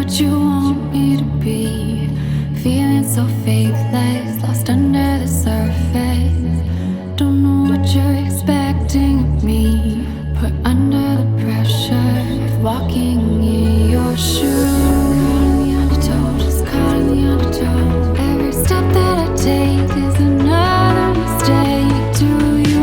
what you want me to be. Feeling so faithless, lost under the surface. Don't know what you're expecting of me. Put under the pressure of walking in your shoes. Caught in the undertow, just caught in the undertow. Every step that I take is another mistake to you.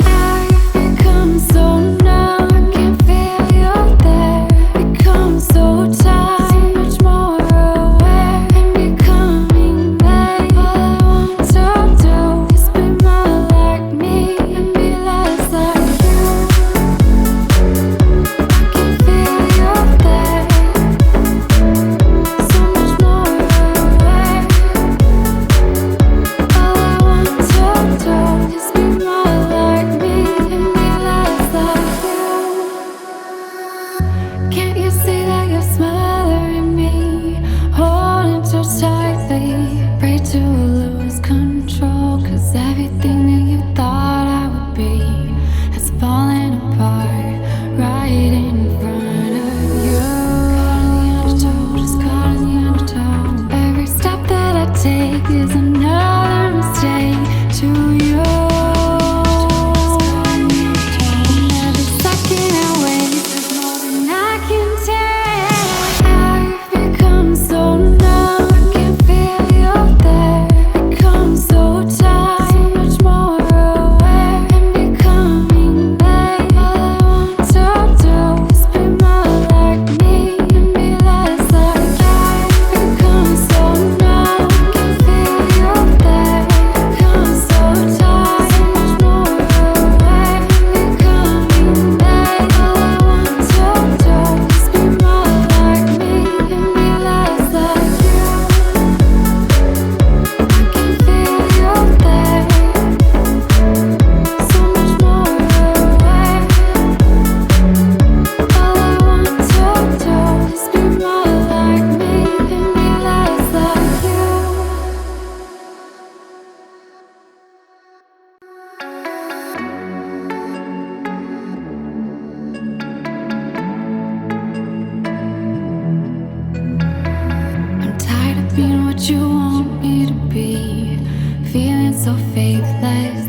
I've become so numb, I can't feel you there. Become so tired, so much more aware. And becoming me. All I want to do is be more like me and be less like you. I can feel you there, so much more aware. All I want to do is be more like me and be less like you. Can't you see that you're smothering me, holding too tightly? Pray to lose control, 'cause everything that you thought I would be has fallen apart right in front of you. Caught in the undertow, just caught in the undertow. Every step that I take is another mistake to you. And every second I waste is more than I can take. I've become so numb, I can't feel you there. Become so tired, so much more aware. And becoming me. All I want to do is be more like me and be less like you. I've become so numb, I can't feel you there. Become so tired, so much more aware. And becoming me. All I want to do is be more like me and be less like you. I can feel you there, so much more aware. All I want to do is be more like me and be less like you. I'm tired of being what you want me to be. Feeling so faithless,